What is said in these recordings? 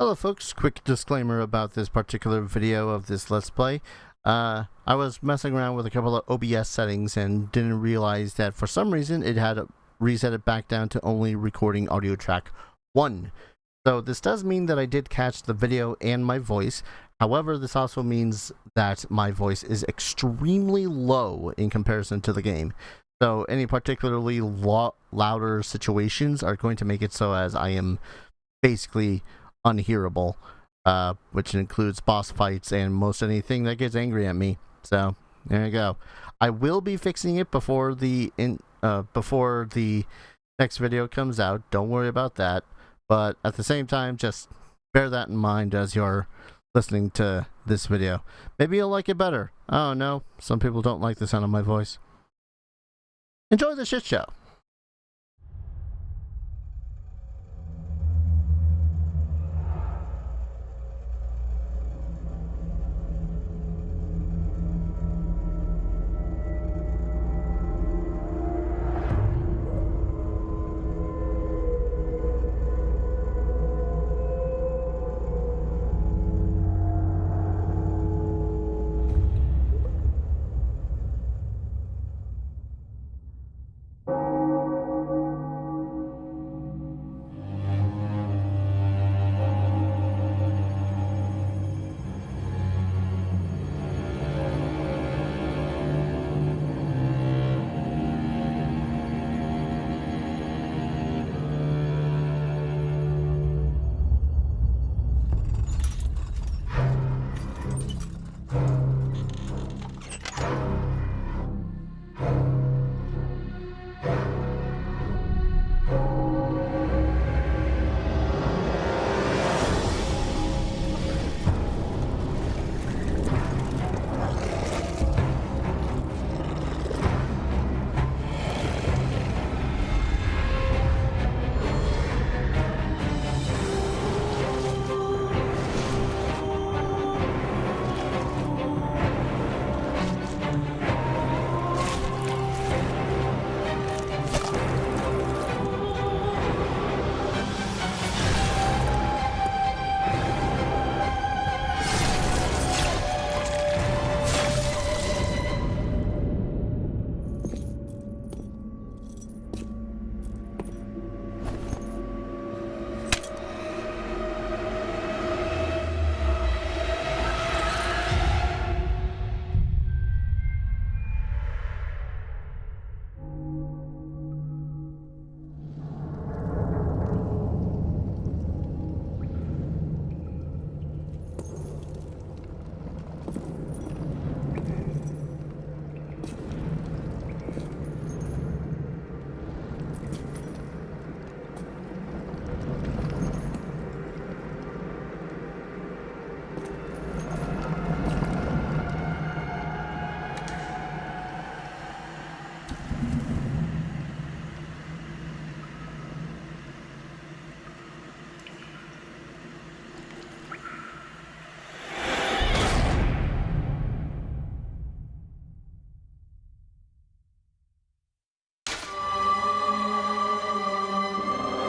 Hello folks, quick disclaimer about this particular video of this Let's Play. I was messing around with a couple of OBS settings and didn't realize that for some reason it had reset it back down to only recording audio track 1. So this does mean that I did catch the video and my voice. However, this also means that my voice is extremely low in comparison to the game. So any particularly louder situations are going to make it so as I am basically unhearable, which includes boss fights and most anything that gets angry at me. So there you go. I will be fixing it before the next video comes out. Don't worry about that. But at the same time, just bear that in mind as you're listening to this video. Maybe you'll like it better. I don't know. Some people don't like the sound of my voice. Enjoy the shit show.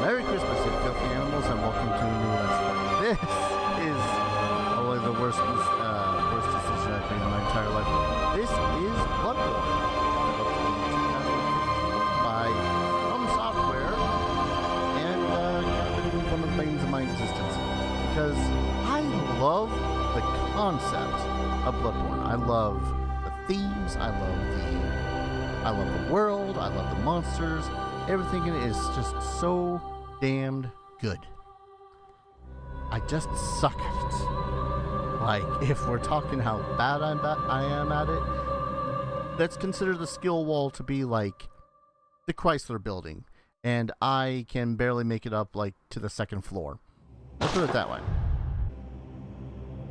Merry Christmas, you filthy animals, and welcome to a new Let's Play. This is probably the worst decision I've made in my entire life. This is Bloodborne, by From Software, and kind of one of the things of my existence, because I love the concept of Bloodborne. I love the themes, I love the world, I love the monsters. Everything in it is just so damned good. I just suck at it. Like, if we're talking how bad I am at it, let's consider the skill wall to be like the Chrysler building, and I can barely make it up like to the second floor. Let's put it that way.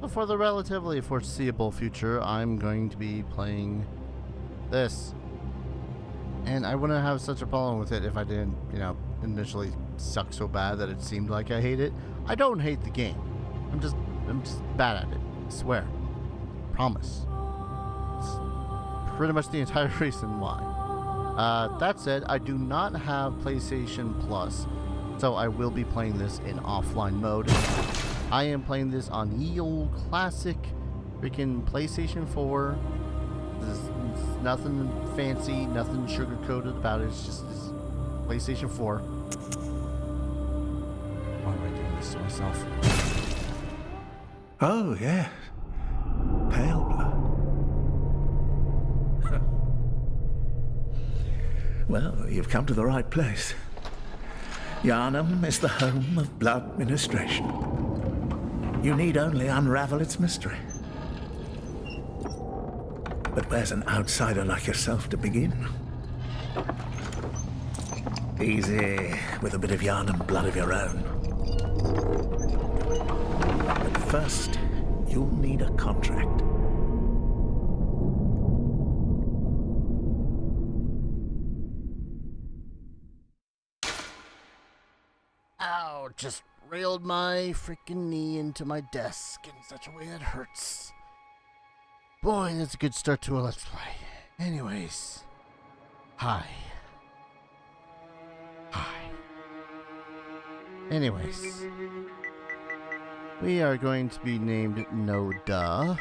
But for the relatively foreseeable future, I'm going to be playing this. And I wouldn't have such a problem with it if I didn't, initially suck so bad that it seemed like I hate it. I don't hate the game. I'm just bad at it. I swear. Promise. It's pretty much the entire reason why. That said, I do not have PlayStation Plus, so I will be playing this in offline mode. I am playing this on ye old classic freaking PlayStation 4. There's nothing fancy, nothing sugar-coated about it. It's just this PlayStation 4. Why am I doing this to myself? Oh, yes. Pale blood. Well, you've come to the right place. Yharnam is the home of blood ministration. You need only unravel its mystery. But where's an outsider like yourself to begin? Easy, with a bit of Yharnam blood of your own. But first, you'll need a contract. Ow, just railed my freaking knee into my desk in such a way that hurts. Boy, that's a good start to a Let's Play. Anyways. Hi. Anyways. We are going to be named No Duh.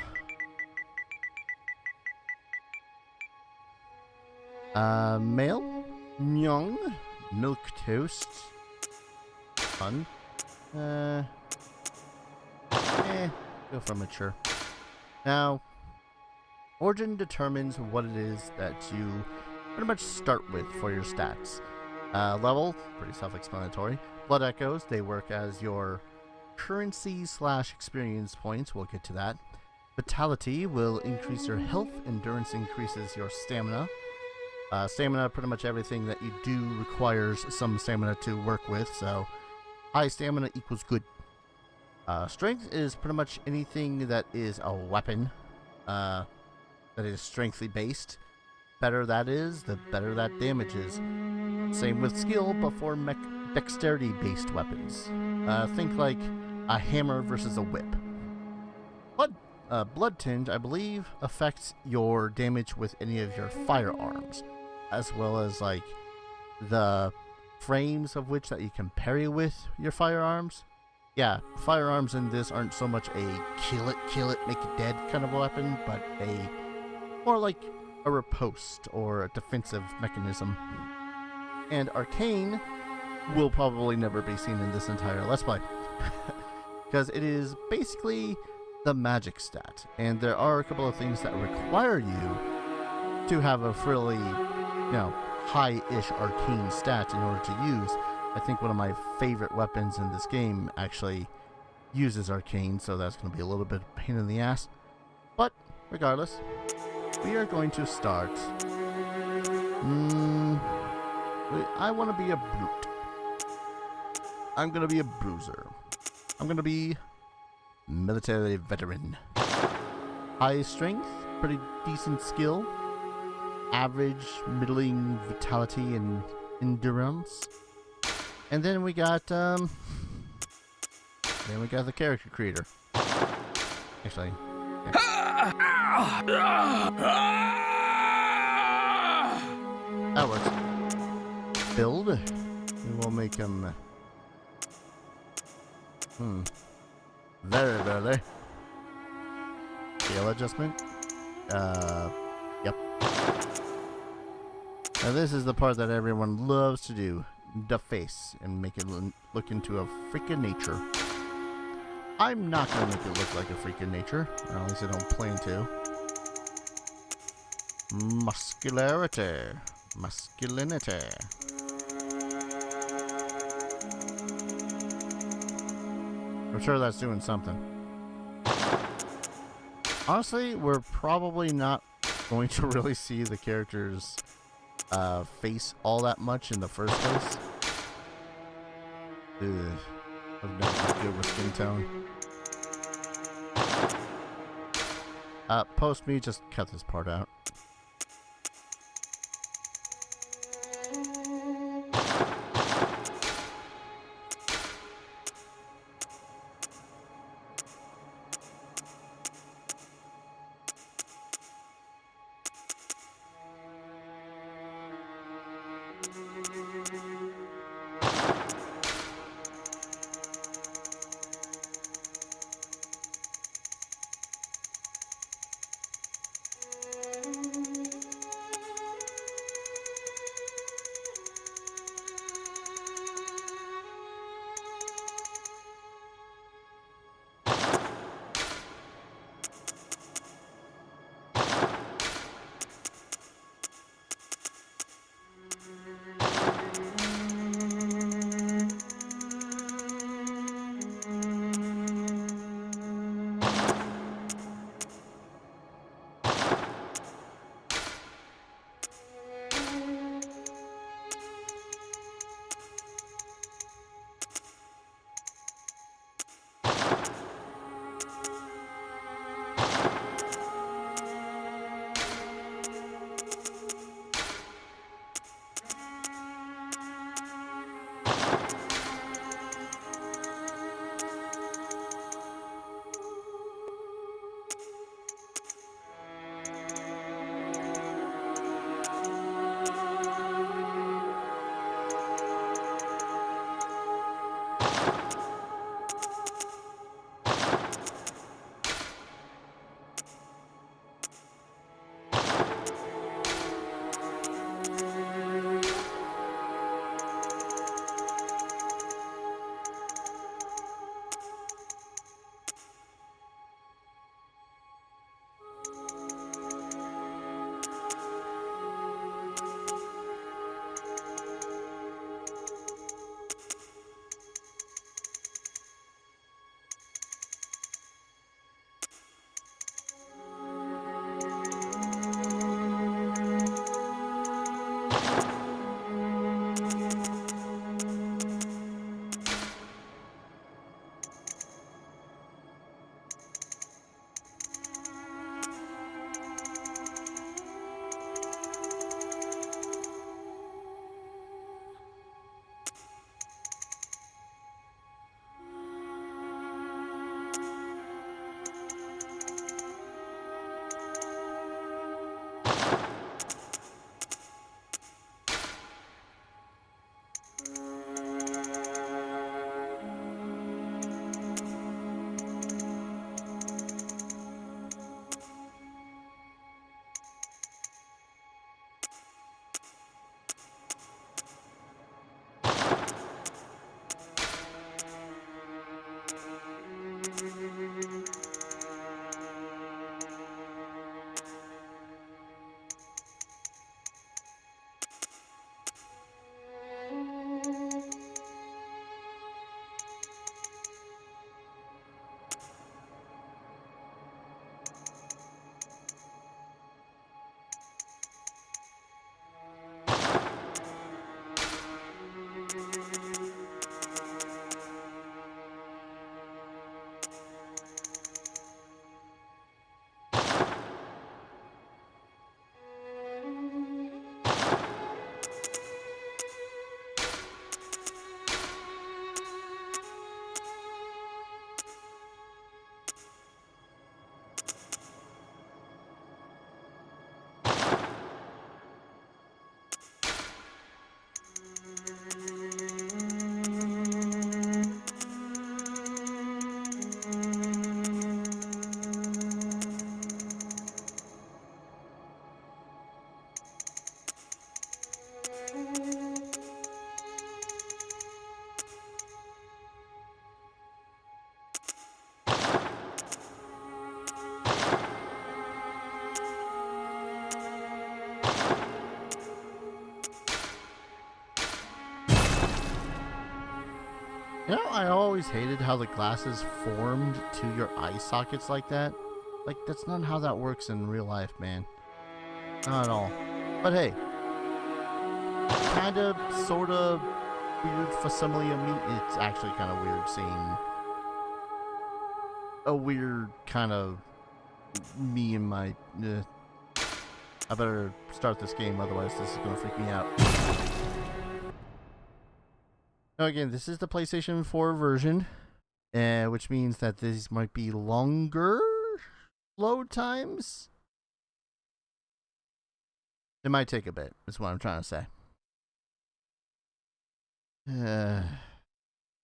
Male. Young. Milk toast. Fun. Go for mature. Now, origin determines what it is that you pretty much start with for your stats. Level, pretty self-explanatory. Blood echoes, they work as your currency / experience points. We'll get to that. Vitality will increase your health. Endurance increases your stamina. Stamina, pretty much everything that you do requires some stamina to work with, so high stamina equals good. Strength is pretty much anything that is a weapon that is strengthly based. Better that is, the better that damage is. Same with skill, but for dexterity based weapons. Think like a hammer versus a whip. Blood tinge, I believe, affects your damage with any of your firearms, as well as like the frames of which that you can parry with your firearms. Yeah, firearms in this aren't so much a kill it, make it dead kind of a weapon, but a more like a riposte or a defensive mechanism. And arcane will probably never be seen in this entire Let's Play, because it is basically the magic stat, and there are a couple of things that require you to have a fairly, high-ish arcane stat in order to use. I think one of my favorite weapons in this game actually uses arcane, so that's going to be a little bit of a pain in the ass. But regardless, we are going to start. I want to be a brute. I'm going to be a bruiser. I'm going to be military veteran. High strength, pretty decent skill. Average, middling vitality and endurance. And then we got the character creator. Actually, that works. Build. We will make him very. Scale adjustment. Yep. Now this is the part that everyone loves to do. The face and make it look into a freak of nature. I'm not gonna make it look like a freak of nature, or at least I don't plan to. Masculinity. I'm sure that's doing something. Honestly, we're probably not going to really see the character's face all that much in the first place. Ugh. I've never been good with skin tone. Post me, just cut this part out. You know, I always hated how the glasses formed to your eye sockets like that. Like, that's not how that works in real life, man. Not at all. But hey, kinda, sorta weird facsimile of me. It's actually kind of weird seeing a weird kind of me and my... I better start this game, otherwise this is gonna freak me out. Now again, this is the PlayStation 4 version, which means that these might be longer load times. It might take a bit, is what I'm trying to say.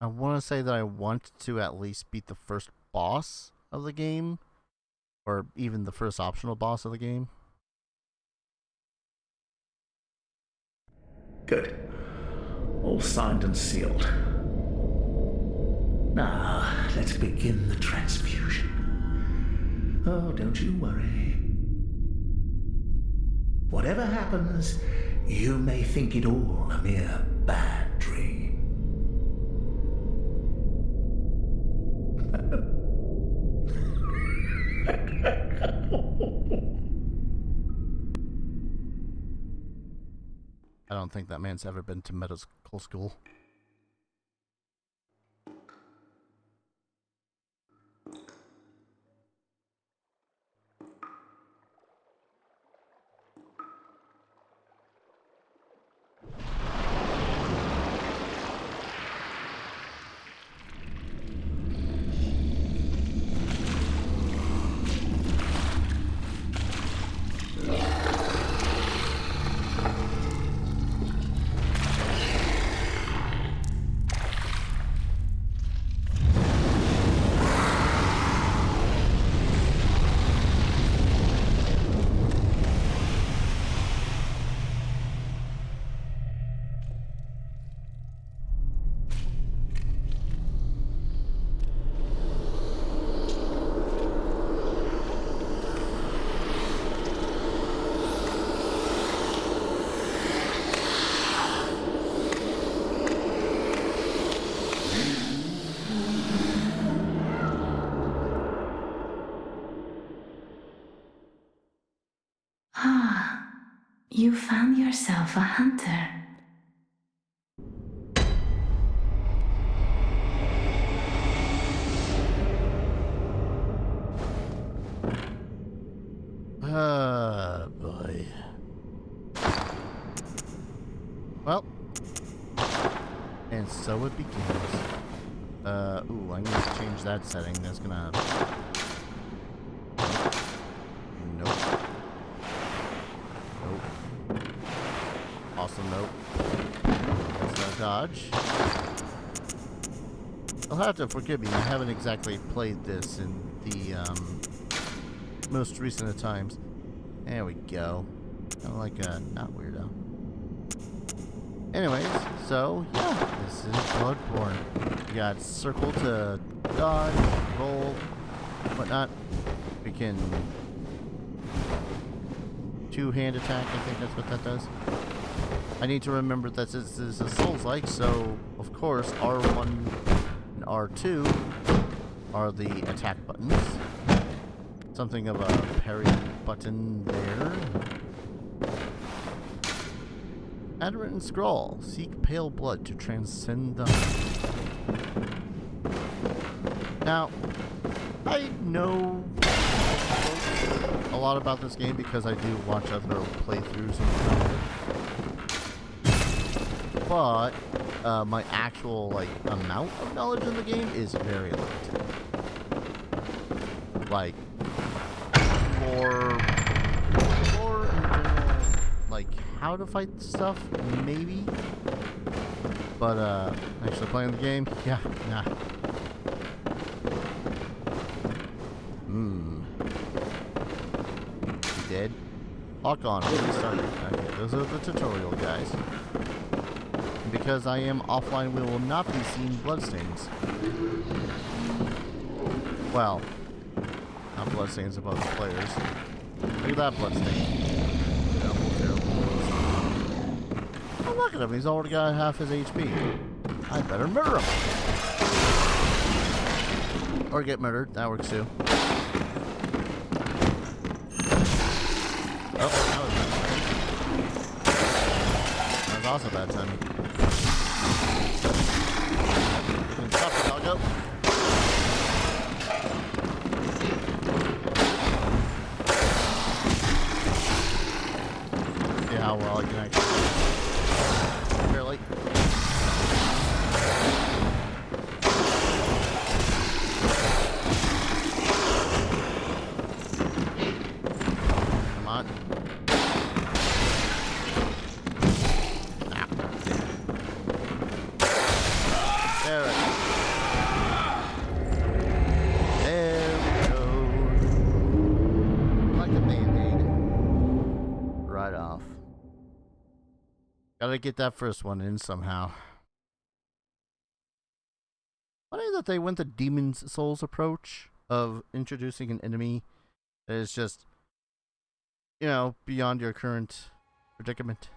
I want to say that I want to at least beat the first boss of the game, or even the first optional boss of the game. Good. All signed and sealed. Now, let's begin the transfusion. Oh, don't you worry. Whatever happens, you may think it all a mere bad dream. I don't think that man's ever been to medical school. Ah, you found yourself a hunter. Boy. Well, and so it begins. Ooh, I need to change that setting. That's gonna... Nope. Nope. Also nope. That's not dodge. You'll have to forgive me, I haven't exactly played this in the, most recent of times. There we go. Kind of like a... not weirdo. Anyways, so yeah, this is Bloodborne. We got circle to dodge, roll, whatnot. We can two-hand attack, I think that's what that does. I need to remember that this is a Souls-like, so of course R1 and R2 are the attack buttons. Something of a parry button there. Handwritten scroll. Seek pale blood to transcend the hunt. Now, I know a lot about this game because I do watch other playthroughs and whatnot. But my actual amount of knowledge in the game is very limited. Like more in general, like how to fight stuff, maybe. But actually playing the game, yeah, nah. You dead? Lock on, restart. Okay, those are the tutorial guys. And because I am offline, we will not be seeing bloodstains. Well, not bloodstains of other players. Look at that bloodstain. Oh, look at him. He's already got half his HP. I better murder him. Or get murdered. That works too. Oh, that was bad timing. That was also bad timing. You can stop the doggo. See how well I can actually barely. Come on. There it is. There we go. Like a band-aid. Right off. Gotta get that first one in somehow. Funny that they went the Demon's Souls approach of introducing an enemy that is just, you know, beyond your current predicament.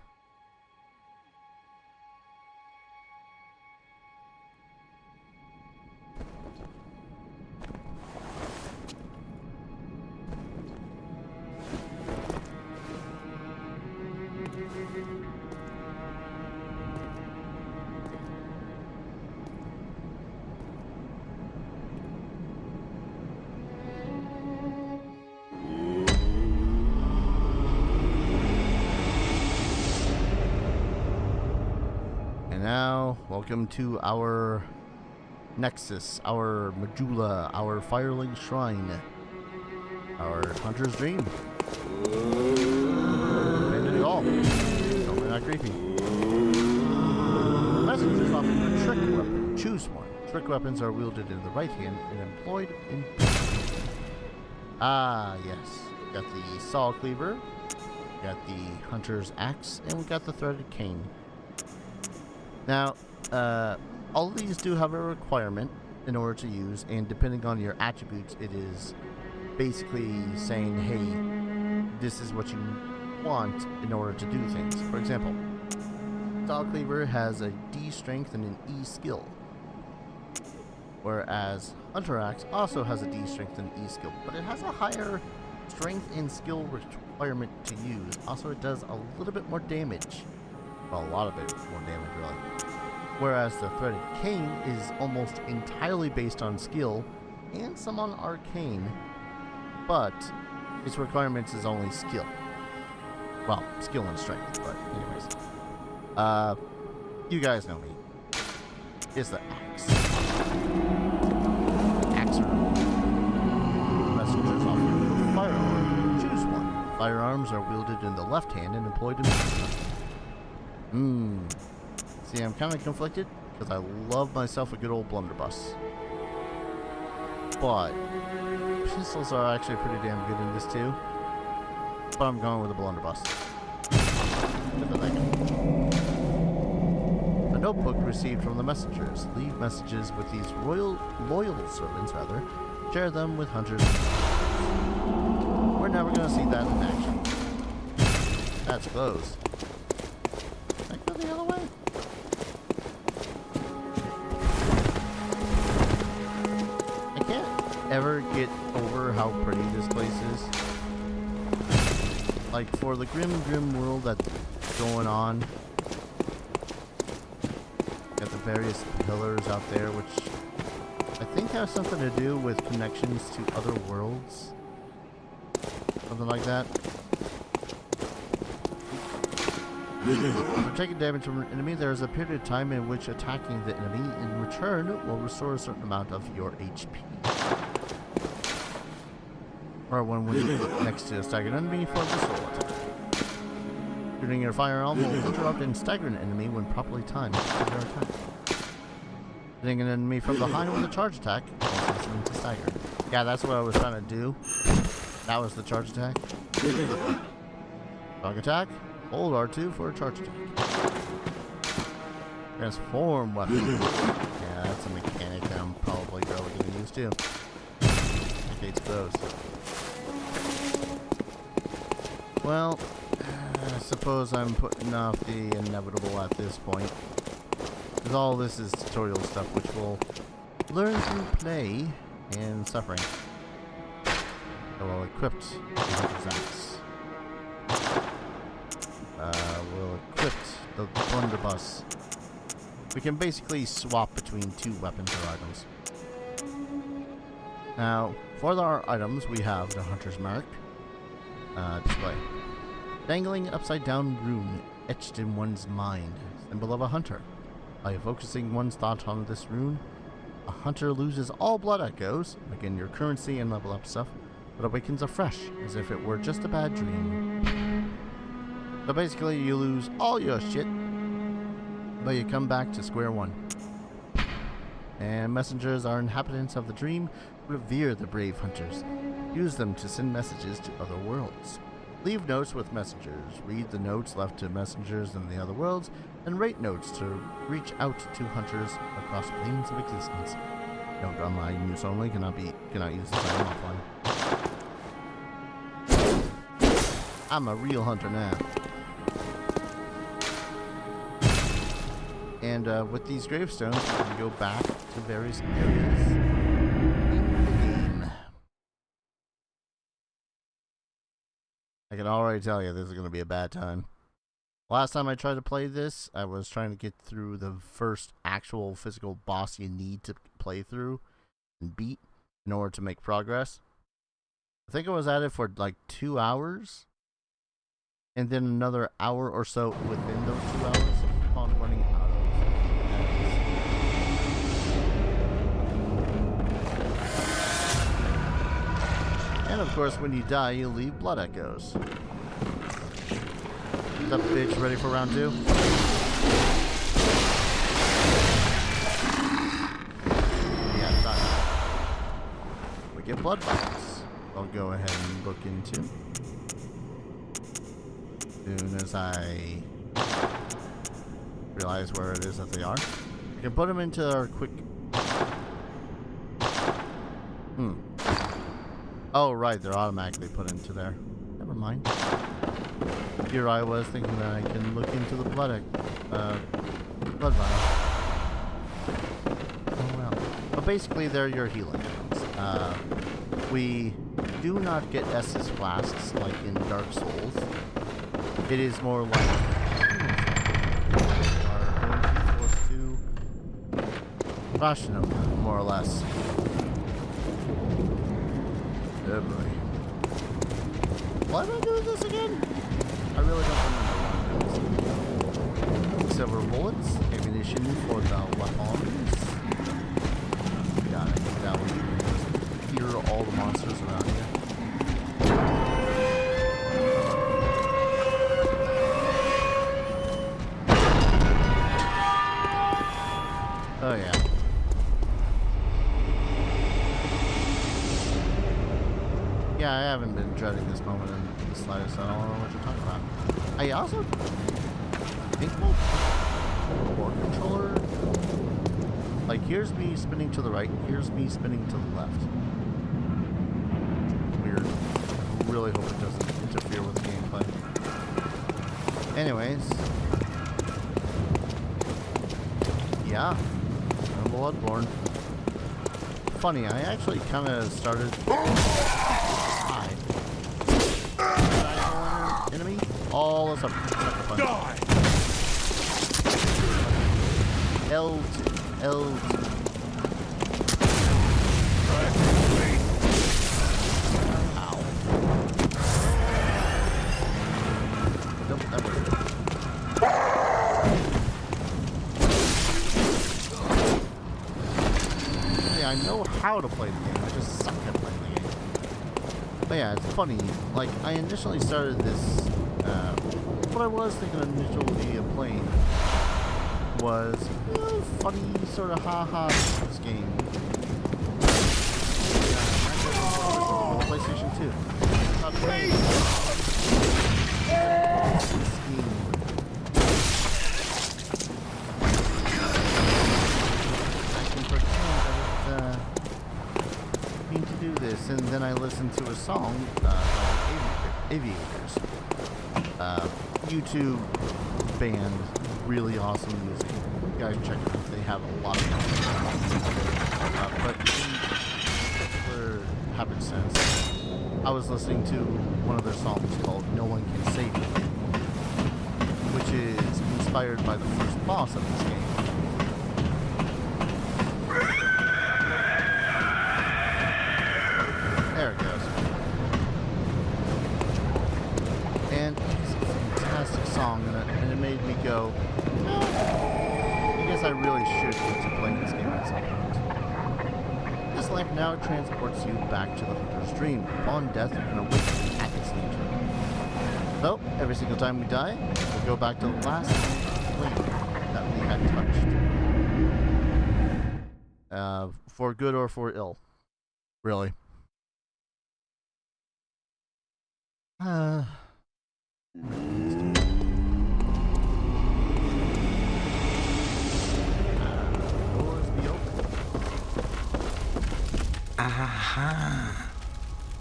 And now, welcome to our Nexus, our Medulla, our Firelink Shrine, our Hunter's Dream. Abandoned it all. Totally not creepy. Messengers offer you a trick weapon. Choose one. Trick weapons are wielded in the right hand and employed in... Ah, yes. We got the saw cleaver, we got the hunter's axe, and we got the threaded cane. Now, all of these do have a requirement in order to use, and depending on your attributes, it is basically saying, hey, this is what you want in order to do things. For example, saw cleaver has a D strength and an E skill, whereas hunter axe also has a D strength and E skill, but it has a higher strength and skill requirement to use. Also, it does a little bit more damage. Well, a lot of it more damage, really. Whereas the threaded cane is almost entirely based on skill and some on arcane, but its requirements is only skill. Well, skill and strength, but anyways. You guys know me. It's the axe. Axe messengers offer you a firearm. Choose one. Firearms are wielded in the left hand and employed in See, I'm kind of conflicted because I love myself a good old blunderbuss. But pistols are actually pretty damn good in this too. But I'm going with a blunderbuss. Look at that guy. notebook received from the messengers. Leave messages with these loyal servants, rather. Share them with hunters. We're never gonna see that in action. That's closed. Can I go the other way? I can't ever get over how pretty this place is. Like, for the grim world that's going on. Got the various pillars out there, which I think have something to do with connections to other worlds. Something like that. After taking damage from an enemy, there is a period of time in which attacking the enemy in return will restore a certain amount of your HP. Or when next to a staggered enemy for the soul attack. Shooting your firearm will interrupt and stagger an enemy when properly timed for their attack. Hitting an enemy from behind with a charge attack causes them to stagger. Yeah, that's what I was trying to do. That was the charge attack. Dog attack. Hold R2 for a charge attack. Transform weapon. Yeah, that's a mechanic that I'm probably barely going to use too. Gate's closed. Well, I suppose I'm putting off the inevitable at this point. Because all this is tutorial stuff which we'll learn through play and suffering. So we'll equip the Hunter's Axe. We'll equip the blunderbuss. We can basically swap between two weapons or items. Now, for our items, we have the Hunter's Mark display. Dangling upside down rune etched in one's mind, symbol of a hunter. By focusing one's thought on this rune, a hunter loses all blood echoes, again your currency and level up stuff, but awakens afresh, as if it were just a bad dream. So basically you lose all your shit, but you come back to square one. And messengers are inhabitants of the dream, revere the brave hunters, use them to send messages to other worlds. Leave notes with messengers, read the notes left to messengers in the other worlds, and rate notes to reach out to hunters across planes of existence. Note online use only, cannot use this item offline. I'm a real hunter now. And with these gravestones, we can go back to various areas in the game. I can already tell you this is going to be a bad time. Last time I tried to play this, I was trying to get through the first actual physical boss you need to play through and beat in order to make progress. I think I was at it for like 2 hours. And then another hour or so within those 2 hours upon running out of and of course, when you die, you leave blood echoes. Is that bitch ready for round 2? Yeah, done. We get blood vials. I'll go ahead and look into. As soon as I realize where it is that they are, I can put them into our quick. Oh, right, they're automatically put into there. Never mind. Here I was thinking that I can look into the blood vial. Oh well. But basically, they're your healing items. We do not get Estus flasks like in Dark Souls. It is more like we are going to be forced to ration them, more or less. Oh boy. Why am I doing this again? I really don't remember. Silver bullets, ammunition for the weapons. Got it. That way you can just hear all the monsters around you. Oh yeah. Yeah, I haven't been dreading this moment in the slightest. I don't know what you're talking about. I also think or controller. Like, here's me spinning to the right, here's me spinning to the left. Weird. Really hope it doesn't interfere with the gameplay. Anyways. Yeah. Bloodborne. Funny, I actually kind of started... Hi. Enemy? All of a sudden. Die! L2. Ow. Nope, that wasn't it. I know how to play the game, I just suck at playing the game. But yeah, it's funny, like, I initially started this, what I was thinking initially of playing was, funny, sort of ha-ha this game. Yeah, PlayStation 2. Not playing. And then I listened to a song by Aviators. YouTube band, really awesome music. You guys check it out. They have a lot of music. But in particular happenstance, I was listening to one of their songs called No One Can Save You, which is inspired by the first boss of this game. There it goes. And it's a fantastic song, and it made me go, no, I guess I really should get to playing this game at some point. This life now transports you back to the hunter's dream. Upon death, you can awaken at its nature. So, every single time we die, we go back to the last flame that we had touched. For good or for ill. Really. Doors be open. Aha!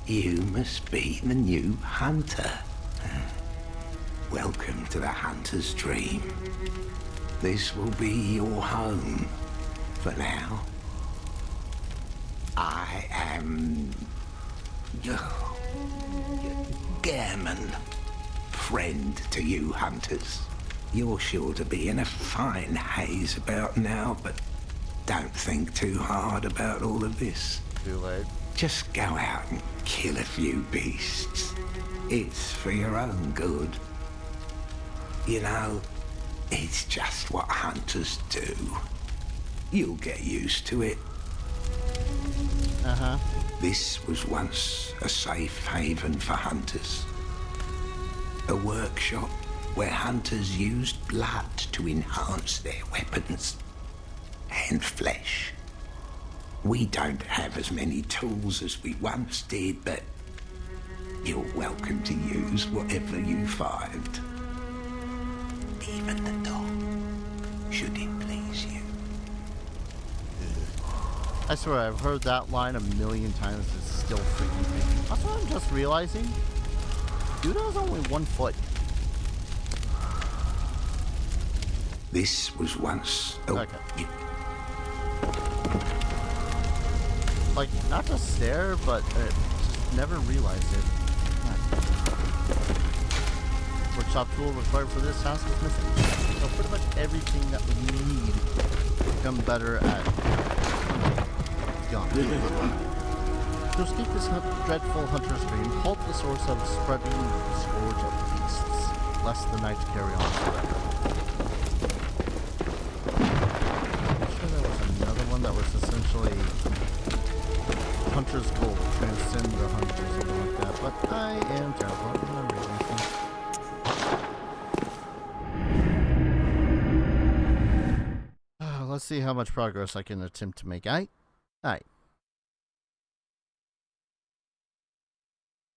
You must be the new hunter. Welcome to the hunter's dream. This will be your home for now. I am... Gammon, friend to you hunters. You're sure to be in a fine haze about now, but don't think too hard about all of this. Too late. Just go out and kill a few beasts. It's for your own good. You know, it's just what hunters do. You'll get used to it. Uh-huh. This was once a safe haven for hunters. A workshop where hunters used blood to enhance their weapons and flesh. We don't have as many tools as we once did, but you're welcome to use whatever you find. Even the dog, should it please you. I swear, I've heard that line a million times. It's still freaking me. That's what I'm just realizing. Dude has only 1 foot. This was once a... Okay. Like, not to stare, but just never realized it. Workshop tool required for this task is missing. So pretty much everything that we need to become better at hunting is gone. To escape this dreadful hunter's dream, halt the source of spreading scourge of beasts, lest the night carry on forever. I'm sure there was another one that was essentially hunter's goal, transcend the hunt or something like that, but I am terrible at remembering anything. Let's see how much progress I can attempt to make. Aight.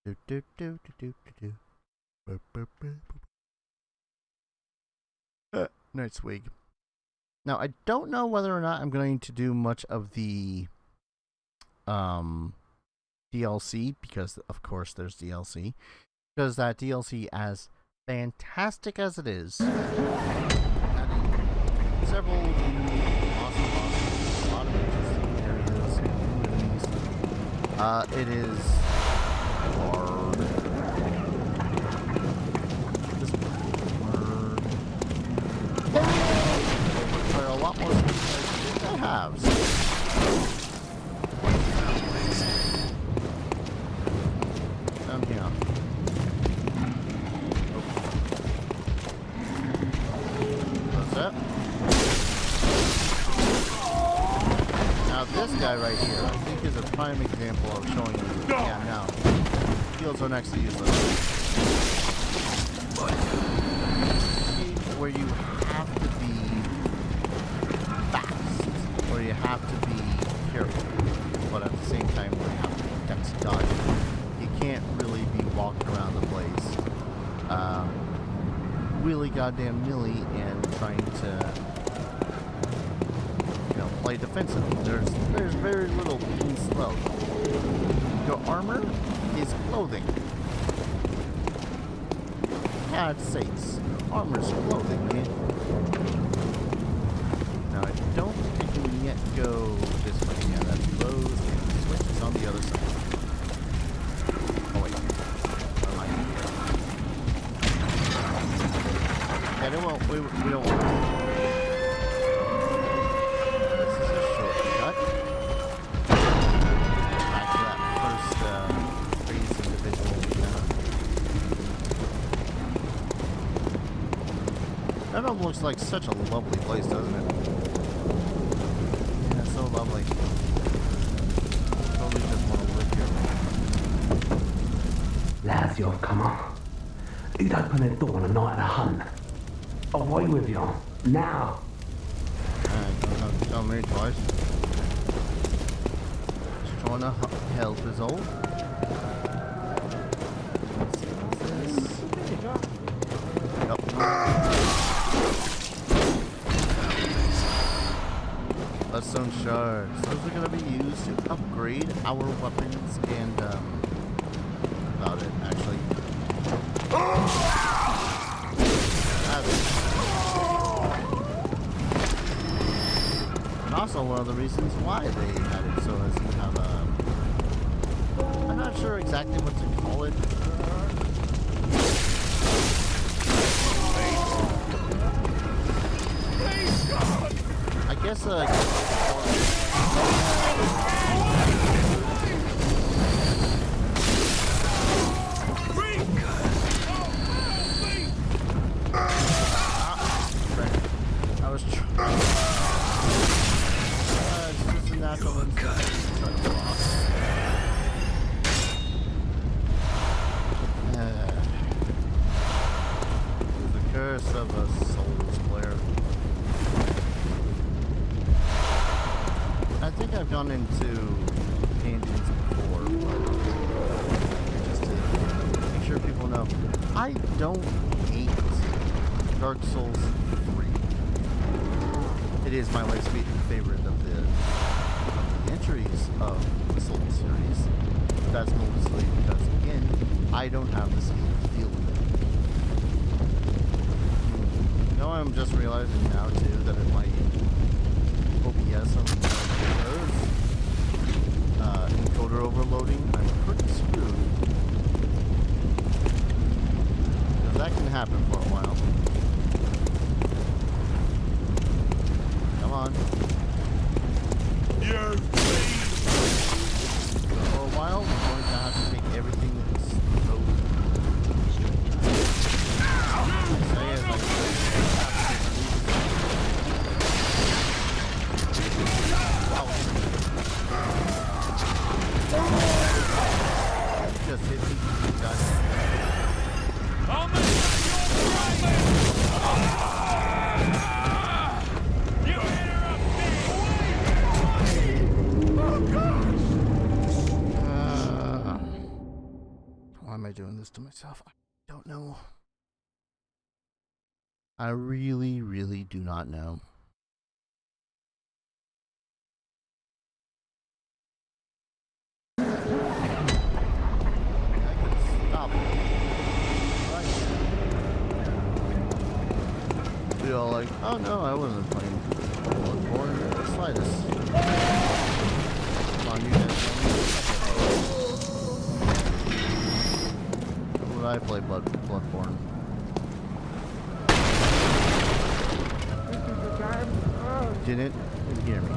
Do do do do do do do. Night swig. Now, I don't know whether or not I'm going to do much of the DLC, because of course there's DLC. Because that DLC, as fantastic as it is, adding several new awesome bosses, a lot of interesting areas and enemies. It is hard. This hard. Require a lot more speed than I think I have. Down here. What's that? Now this guy right here, I think is a prime example of showing you. Yeah, no. Shields are next to useless. Where you have to be fast, where you have to be careful, but at the same time where you have to be dex dodging. You can't really be walking around the place really goddamn nilly and trying to, you know, play defensive. There's very little being slow. Your armor is clothing. God's sakes, armor's clothing, man. Now I don't think I can yet go this way. Yeah, that's closed, and the switch is on the other side. Oh wait, never mind. Yeah, we don't want to. This is a shortcut. Back to that first crazy individual we found. That all looks like such a lovely place, doesn't it? Yeah, so lovely. Totally just want to live here. Lads, you've come on. He'd open their door on a night of the hunt. Away with you. Now. Alright, don't have to tell me twice. Just trying to help is all. Let's see, what's this? Yep. Bloodstone shards. Those are going to be used to upgrade our weapons and, about it, actually. And also one of the reasons why they had it so as you have a... I'm not sure exactly what to call it. I guess I was trying. It's just a natural instinct. The curse of a Souls player. I think I've gone into tangents before, but just to make sure people know, I don't hate Dark Souls 3. It is my least favorite of the entries of the Souls series. But that's mostly because, again, I don't have the skill to deal with it. You know, I'm just realizing now, too, that it might OBS on encoder overloading, I'm pretty screwed. Because that can happen for a while. Come on. For a while, we're going to have to take everything slow. I say as I just hit me. Why am I doing this to myself? I don't know. I really, really do not know. Oh no, I wasn't playing Bloodborne in the slightest. Come on, you guys know me. When I play Bloodborne. Didn't hear me.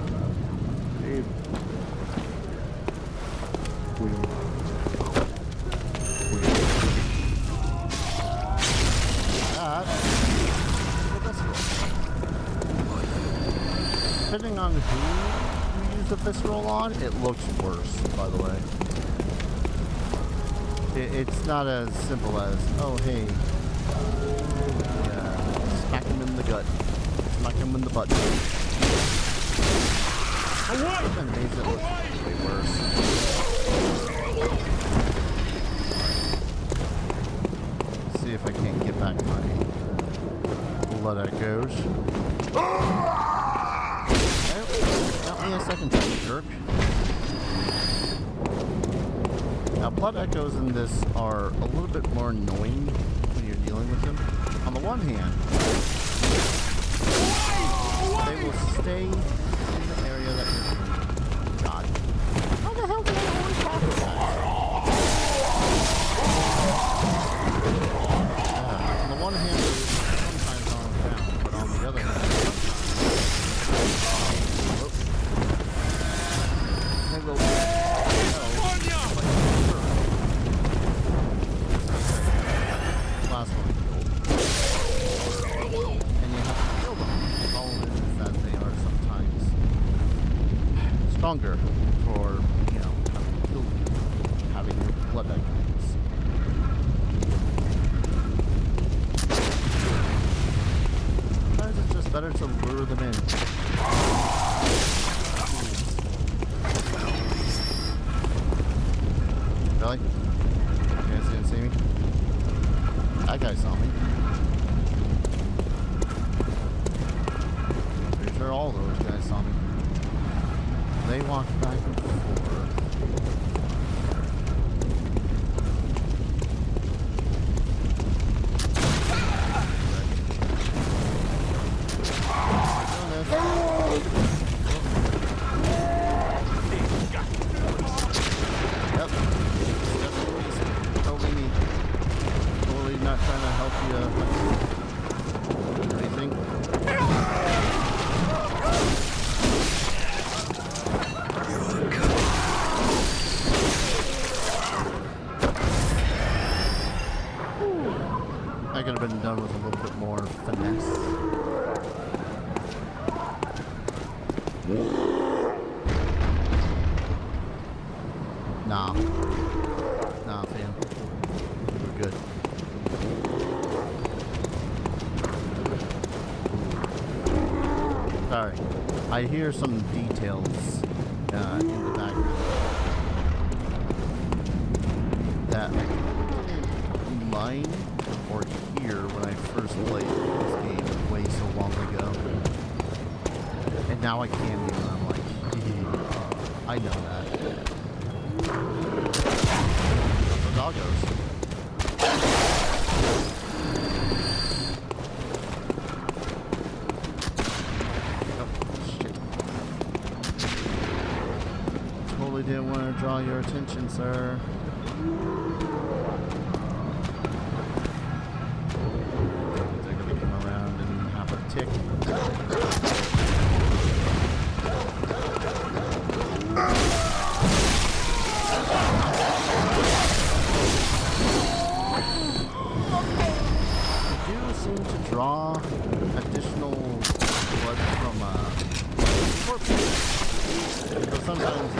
Depending on who you use the visceral on, it looks worse, by the way. It's not as simple as, oh hey, smack him in the gut, smack him in the butt. It makes it look way worse. Let's see if I can't get back my blood echoes. Help me a second time, you jerk. Now, blood echoes in this are a little bit more annoying when you're dealing with them. On the one hand, they will stay in the area that you're in. God. How the hell did I always talk about that? On the one hand, they sometimes on the ground, but on the other hand, they will last one. And you have to kill them. The problem is that they are sometimes stronger for, you know, having your blood echoes. Sometimes it's just better to lure them in. Really? You guys didn't see me? That guy saw me. Pretty sure all those guys saw me. They walked back and forth. Yep. Totally me. Totally not trying to help you or anything. I could have been done with a little bit more finesse. Nah. Nah, fam. We're good. Sorry. I hear some details in the background that I didn't mind or hear when I first played this game way so long ago. And now I can't even. I'm like, I know that. The doggos. Oh, shit. Totally didn't want to draw your attention, sir. They're gonna come around and have a tick. Seem to draw additional blood from corpses. So sometimes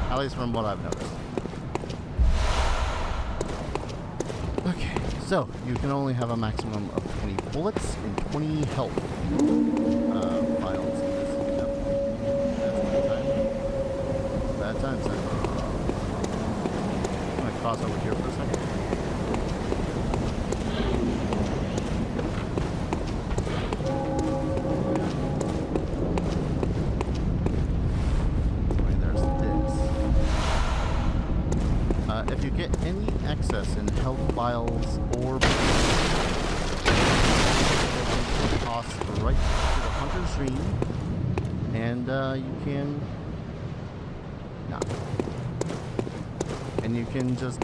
at least from what I've noticed. Okay, so you can only have a maximum of 20 bullets and 20 health vials. Bad times, then. I'm gonna cross over here for a second. Wait, there's this. access in health files or toss right to the hunter's dream, and you can and you can just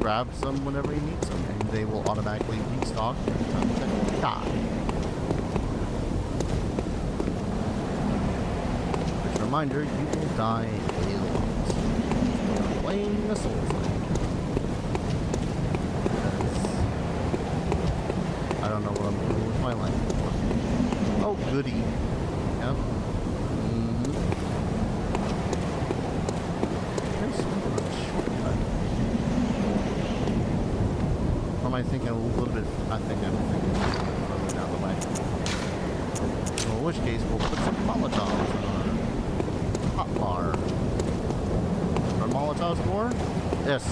grab some whenever you need some, and they will automatically restock every time that you die. Just a reminder, you will die a lot when you're playing a Souls-like. I don't know what I'm doing with my life anymore. Oh, goody. Yep. There's some sort of shortcut. Or am I thinking a little bit? I think I'm thinking a little bit further down the way. Well, in which case, we'll put some Molotovs in our hot bar. Are Molotovs for? Yes.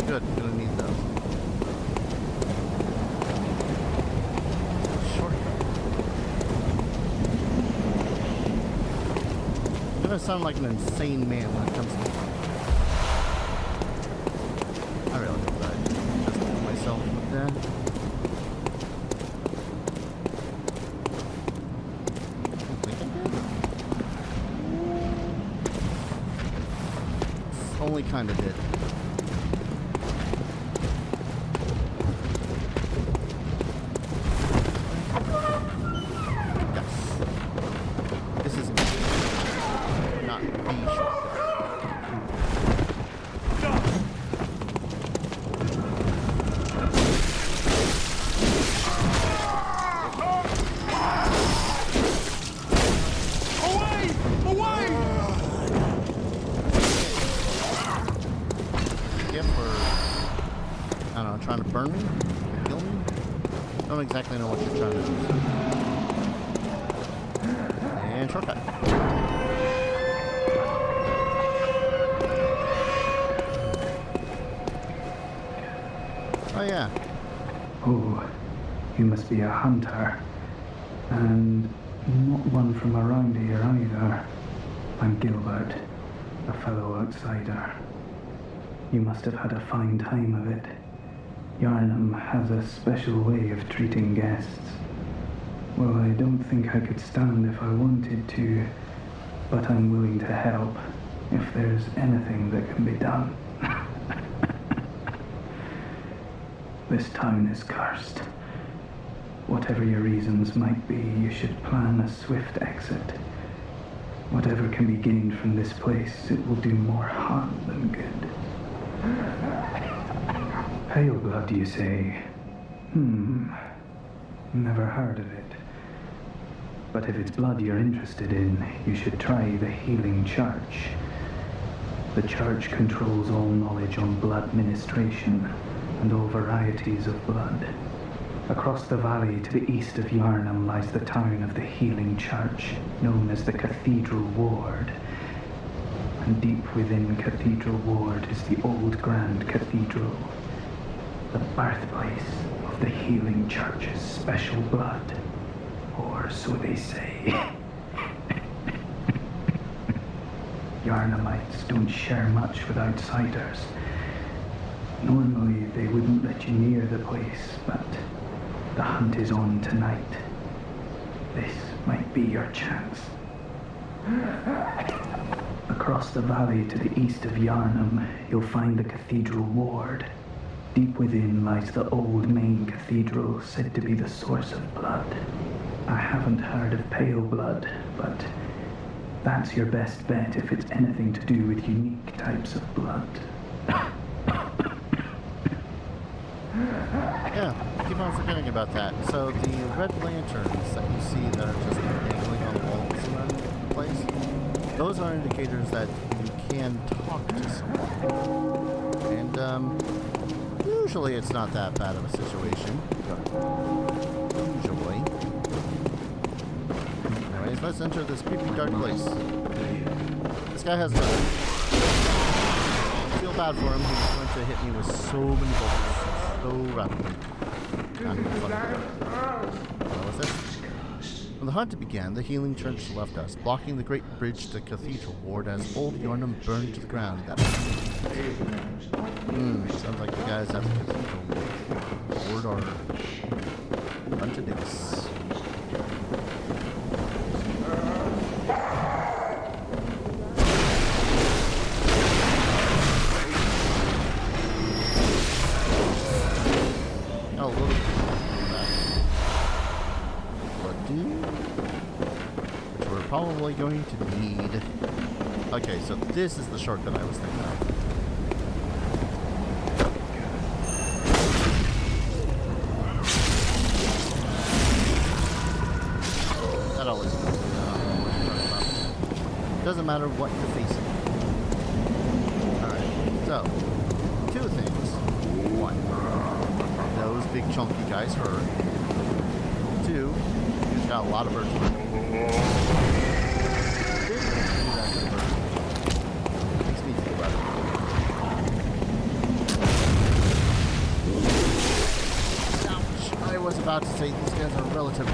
Good, gonna need those. Shortcut. I'm gonna sound like an insane man when it comes to... I realize that I just did myself with that. I think I did. Only kinda did. Trying to burn me? Kill me? I don't exactly know what you're trying to do. And shortcut. Oh yeah. Oh, you must be a hunter. And not one from around here either. I'm Gilbert, a fellow outsider. You must have had a fine time of it. Yarnum has a special way of treating guests. Well, I don't think I could stand if I wanted to, but I'm willing to help if there's anything that can be done. This town is cursed. Whatever your reasons might be, you should plan a swift exit. Whatever can be gained from this place, it will do more harm than good. Pale blood, you say? Never heard of it. But if it's blood you're interested in, you should try the Healing Church. The church controls all knowledge on blood ministration and all varieties of blood. Across the valley to the east of Yarnum lies the town of the Healing Church, known as the Cathedral Ward. And deep within Cathedral Ward is the old Grand Cathedral, the birthplace of the Healing Church's special blood, or so they say. Yarnumites don't share much with outsiders. Normally they wouldn't let you near the place, but the hunt is on tonight. This might be your chance. Across the valley to the east of Yarnum, you'll find the Cathedral Ward. Deep within lies the old main cathedral, said to be the source of blood. I haven't heard of pale blood, but that's your best bet if it's anything to do with unique types of blood. Yeah, I keep on forgetting about that. So the red lanterns that you see that are just dangling on the walls around the place, those are indicators that you can talk to someone. And usually it's not that bad of a situation. Usually. Anyways, let's enter this creepy dark place. This guy has nothing. I feel bad for him. He's going to hit me with so many bullets. So rapidly. Not even funny. What was this? When the hunt began, the healing church left us, blocking the great bridge to the cathedral ward as old Yarnum burned to the ground. Sounds like the guys at the cathedral ward are a bunch of dicks. Probably going to need. Okay, so this is the shortcut I was thinking of. That always feels like doesn't matter what you're facing. Alright, so 2 things. 1, those big chunky guys hurt. 2, he's got a lot of birds. I was about to say these guys are relatively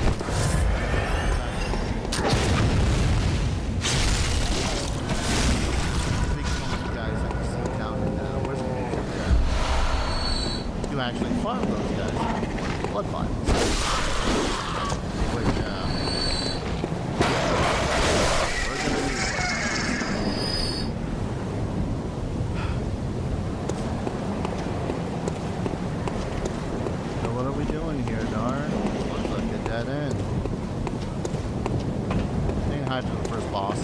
big funky guys that you see down in where's the picture there? You actually farm those guys. Blood vials. Which we're gonna need. So what are we doing here, darn? Looks like a dead end. Saying hi to the first boss.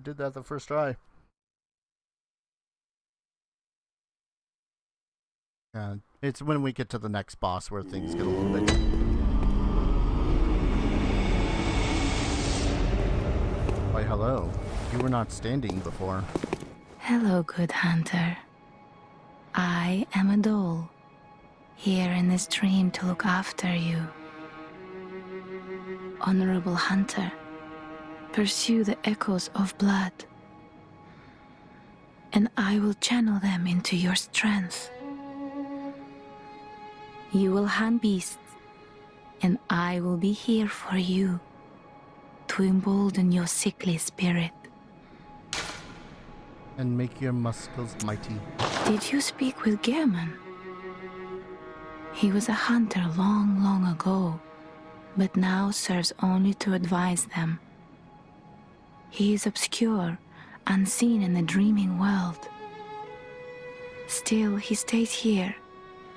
did that the first try. It's when we get to the next boss where things get a little bit... Why, hello. You were not standing before. Hello, good hunter. I am a doll, here in this dream to look after you. Honorable hunter, pursue the echoes of blood, and I will channel them into your strength. You will hunt beasts, and I will be here for you to embolden your sickly spirit. And make your muscles mighty. Did you speak with Gehrman? He was a hunter long, long ago, but now serves only to advise them. He is obscure, unseen in the dreaming world. Still, he stays here,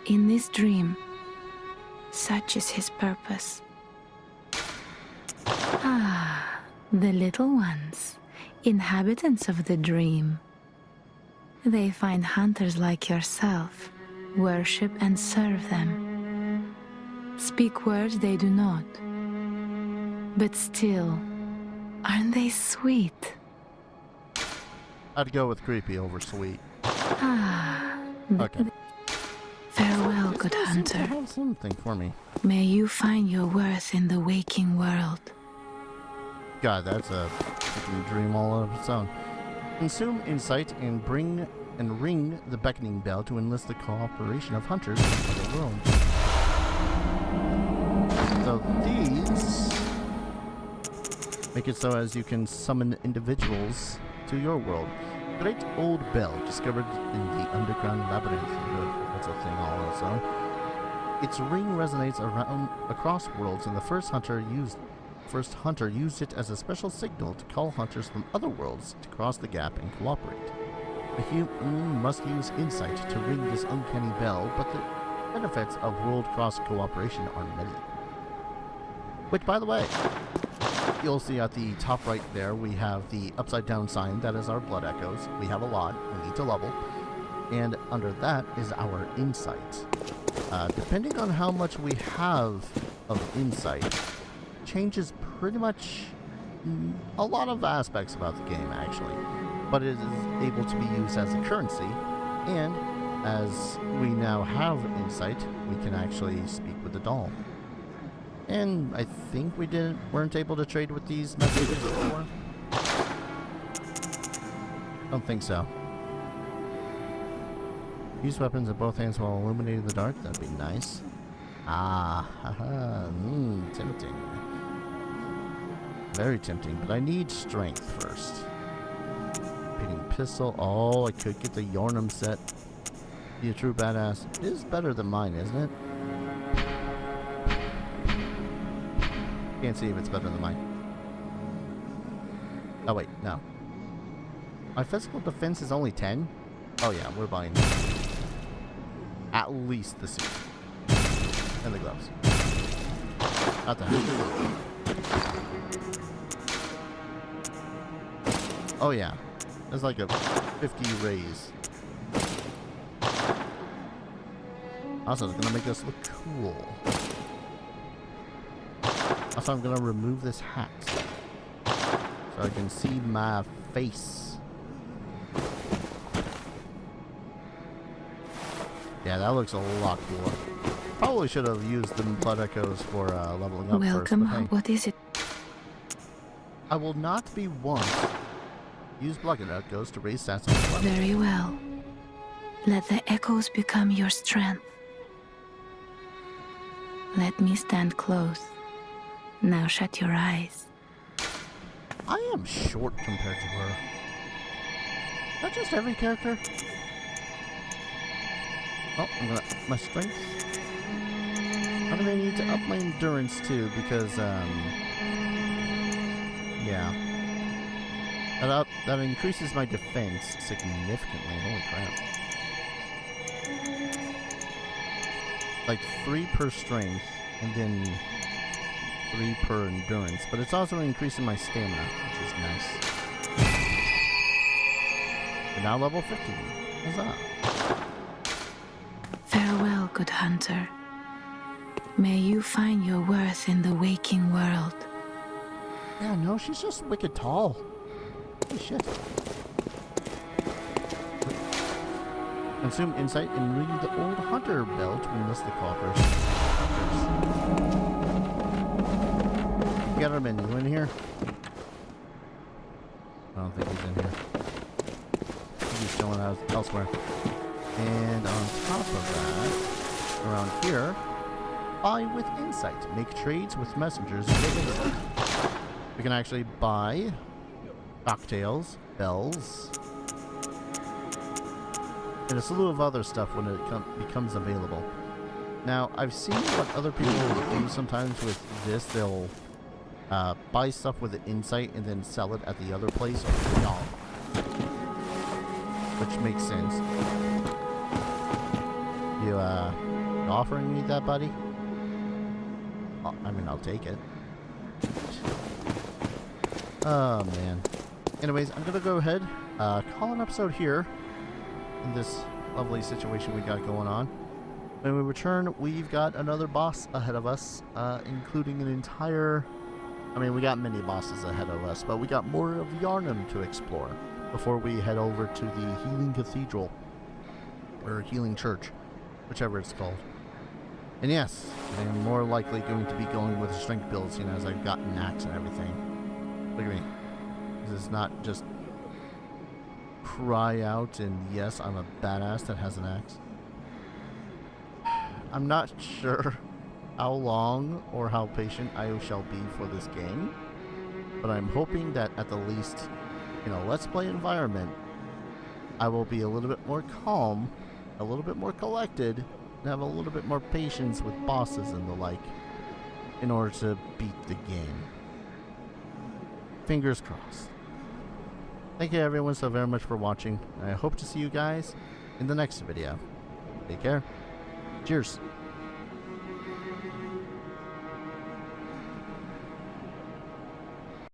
in this dream. Such is his purpose. Ah, the little ones, inhabitants of the dream. They find hunters like yourself, worship and serve them. Speak words they do not. But still, aren't they sweet? I'd go with creepy over sweet. Ah. Okay. Farewell, good hunter. Have something for me. May you find your worth in the waking world. God, that's a freaking dream all of its own. Consume insight and ring the beckoning bell to enlist the cooperation of hunters in the world. So these make it so as you can summon individuals to your world. Great old bell discovered in the underground labyrinth. That's a thing all on its own. Its ring resonates across worlds, and the first hunter used it as a special signal to call hunters from other worlds to cross the gap and cooperate. A human must use insight to ring this uncanny bell, but the benefits of world-cross cooperation are many. Which, by the way, you'll see at the top right there, we have the upside-down sign. That is our blood echoes. We have a lot. We need to level. And under that is our insight. Depending on how much we have of insight, changes pretty much a lot of aspects about the game, actually. But it is able to be used as a currency, and as we now have insight, we can actually speak with the doll. And I think we weren't able to trade with these messages before. Don't think so. Use weapons in both hands while illuminating the dark. That'd be nice. Ah, haha, tempting. Very tempting, but I need strength first. Repeating pistol. Oh, I could get the Yornum set. Be a true badass. It is better than mine, isn't it? Can't see if it's better than mine. Oh wait, no. My physical defense is only 10? Oh yeah, we're buying at least the suit. And the gloves. Not the hat. Oh yeah. That's like a 50 raise. Also, it's gonna make us look cool. Also, I'm gonna remove this hat so I can see my face. Yeah, that looks a lot cooler. Probably should have used the blood echoes for leveling up Welcome. first. But hey, What is it? I will not be one. Use blood echoes to raise stats on the level. Very well. Let the echoes become your strength. Let me stand close. Now shut your eyes. I am short compared to her. Not just every character. Oh, I'm gonna up my strength. I'm gonna need to up my endurance too, because yeah. That increases my defense significantly. Holy crap. Like 3 per strength, and then 3 per endurance. But it's also increasing my stamina, which is nice. You're now level 50. Huzzah. Farewell, good hunter. May you find your worth in the waking world. Yeah, no, she's just wicked tall. Holy shit. Consume insight and read the old hunter bell to enlist the cooperation of hunters. Getterman, you in here? I don't think he's in here. I think he's chilling out elsewhere. And on top of that, around here, buy with insight. Make trades with messengers with insight. We can actually buy cocktails, bells, and a slew of other stuff when it becomes available. Now, I've seen what other people do sometimes with this. They'll buy stuff with the insight and then sell it at the other place or no, which makes sense. You offering me that, buddy? I mean, I'll take it. Oh man. Anyways, I'm gonna go ahead, call an episode here in this lovely situation we got going on. When we return, we've got another boss ahead of us, including an entire... I mean, we got many bosses ahead of us, but we got more of Yarnum to explore before we head over to the Healing Cathedral, or Healing Church, whichever it's called. And yes, I'm more likely going to be going with strength builds, you know, as I've got an axe and everything. Look at me. This is not just cry out and yes, I'm a badass that has an axe. I'm not sure how long or how patient I shall be for this game, but I'm hoping that at the least, in a Let's Play environment, I will be a little bit more calm, a little bit more collected, and have a little bit more patience with bosses and the like in order to beat the game. Fingers crossed. Thank you everyone so very much for watching. I hope to see you guys in the next video. Take care. Cheers.